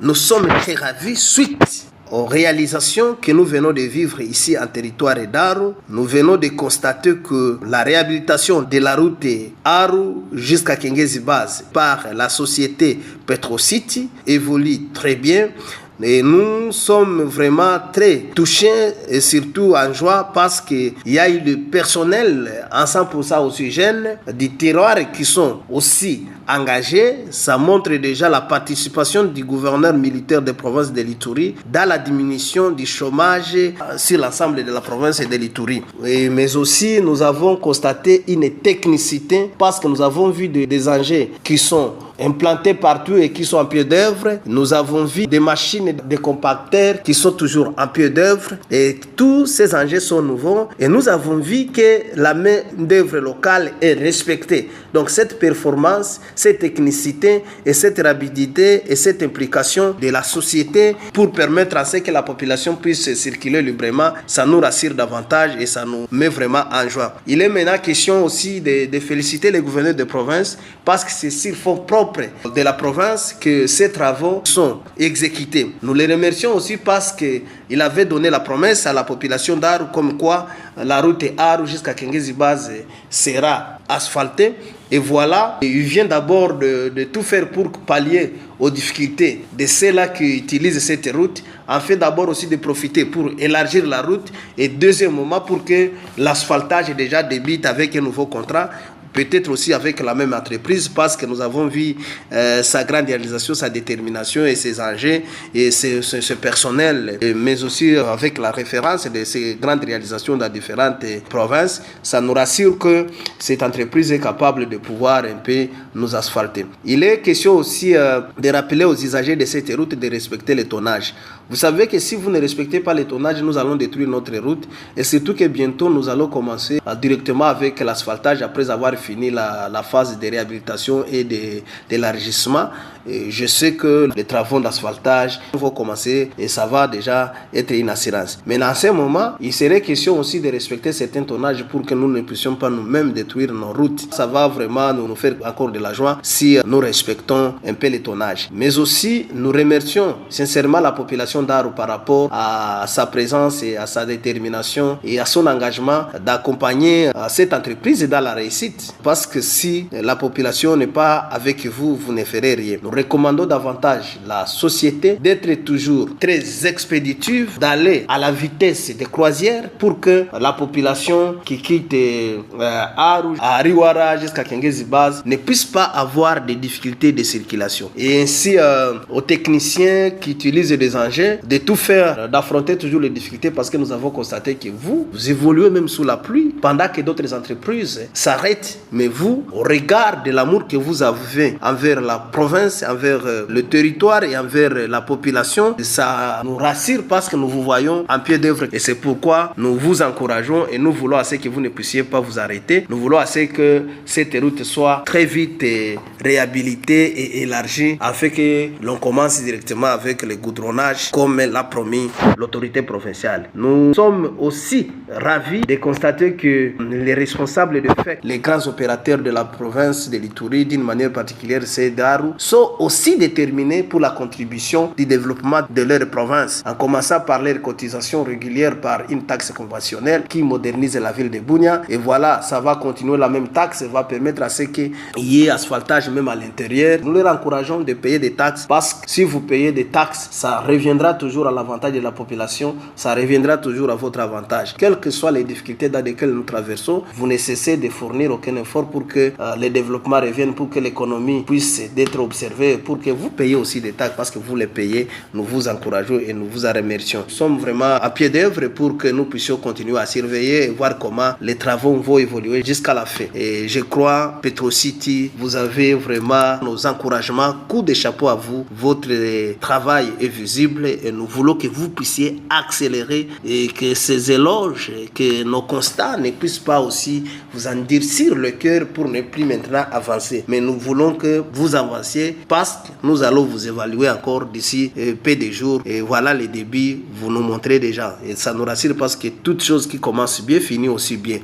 nous sommes très ravis suite aux réalisations que nous venons de vivre ici en territoire d'Aru. Nous venons de constater que la réhabilitation de la route Aru jusqu'à Kengezi Base par la société Petrocity évolue très bien. Et nous sommes vraiment très touchés et surtout en joie parce qu'il y a eu le personnel en 100% aussi jeunes du terroir qui sont aussi engagés. Ça montre déjà la participation du gouverneur militaire de province de l'Ituri dans la diminution du chômage sur l'ensemble de la province de l'Ituri. Mais aussi, nous avons constaté une technicité parce que nous avons vu des engins qui sont implantés partout et qui sont en pied d'œuvre. Nous avons vu des machines, des compacteurs qui sont toujours en pied d'œuvre et tous ces engins sont nouveaux et nous avons vu que la main d'œuvre locale est respectée. Donc cette performance, cette technicité et cette rapidité et cette implication de la société pour permettre à ce que la population puisse circuler librement, ça nous rassure davantage et ça nous met vraiment en joie. Il est maintenant question aussi de féliciter les gouverneurs de province parce que c'est sur fonds propres de la province que ces travaux sont exécutés. Nous les remercions aussi parce qu'il avait donné la promesse à la population d'Aru comme quoi la route Aru jusqu'à Kengezi Base sera asphaltée. Et voilà, il vient d'abord de tout faire pour pallier aux difficultés de ceux-là qui utilisent cette route, en fait d'abord aussi de profiter pour élargir la route et deuxièmement pour que l'asphaltage déjà débute avec un nouveau contrat. Peut-être aussi avec la même entreprise parce que nous avons vu sa grande réalisation, sa détermination et ses enjeux et ce personnel, mais aussi avec la référence de ces grandes réalisations dans différentes provinces. Ça nous rassure que cette entreprise est capable de pouvoir un peu nous asphalter. Il est question aussi de rappeler aux usagers de cette route de respecter le tonnage. Vous savez que si vous ne respectez pas le tonnage, nous allons détruire notre route et surtout que bientôt nous allons commencer directement avec l'asphaltage après avoir fini la phase de réhabilitation et d'élargissement. Je sais que les travaux d'asphaltage vont commencer et ça va déjà être une assurance. Mais dans ce moment, il serait question aussi de respecter certains tonnages pour que nous ne puissions pas nous-mêmes détruire nos routes. Ça va vraiment nous faire encore de la joie si nous respectons un peu les tonnages. Mais aussi, nous remercions sincèrement la population d'Aru par rapport à sa présence et à sa détermination et à son engagement d'accompagner cette entreprise dans la réussite. Parce que si la population n'est pas avec vous, vous ne ferez rien. Nous recommandons davantage la société d'être toujours très expéditive, d'aller à la vitesse de croisière pour que la population qui quitte Aru, à Ariwara jusqu'à Kengezi Base ne puisse pas avoir de difficultés de circulation. Et ainsi aux techniciens qui utilisent des engins de tout faire, d'affronter toujours les difficultés parce que nous avons constaté que vous évoluez même sous la pluie pendant que d'autres entreprises s'arrêtent. Mais vous, au regard de l'amour que vous avez envers la province, envers le territoire et envers la population, ça nous rassure parce que nous vous voyons en pied d'œuvre. Et c'est pourquoi nous vous encourageons et nous voulons assez que vous ne puissiez pas vous arrêter. Nous voulons assez que cette route soit très vite réhabilitée et élargie afin que l'on commence directement avec le goudronnage comme l'a promis l'autorité provinciale. Nous sommes aussi ravis de constater que les responsables de fait, les grands opérateurs de la province de l'Ituri, d'une manière particulière c'est d'Aru, sont aussi déterminés pour la contribution du développement de leur province, en commençant par leur cotisation régulière par une taxe conventionnelle qui modernise la ville de Bunia. Et voilà, ça va continuer, la même taxe va permettre à ce qu'il y ait asphaltage même à l'intérieur. Nous leur encourageons de payer des taxes parce que si vous payez des taxes, ça reviendra toujours à l'avantage de la population, ça reviendra toujours à votre avantage. Quelles que soient les difficultés dans lesquelles nous traversons, vous ne cessez de fournir aucun effort pour que le développement revienne, pour que l'économie puisse être observée, pour que vous payiez aussi des taxes parce que vous les payez. Nous vous encourageons et nous vous en remercions. Nous sommes vraiment à pied d'œuvre pour que nous puissions continuer à surveiller et voir comment les travaux vont évoluer jusqu'à la fin. Et je crois, Petrocity, vous avez vraiment nos encouragements. Coup de chapeau à vous. Votre travail est visible et nous voulons que vous puissiez accélérer et que ces éloges, que nos constats ne puissent pas aussi vous endurcir le cœur pour ne plus maintenant avancer. Mais nous voulons que vous avanciez parce que nous allons vous évaluer encore d'ici peu de jours. Et voilà les débits, vous nous montrez déjà. Et ça nous rassure parce que toute chose qui commence bien finit aussi bien.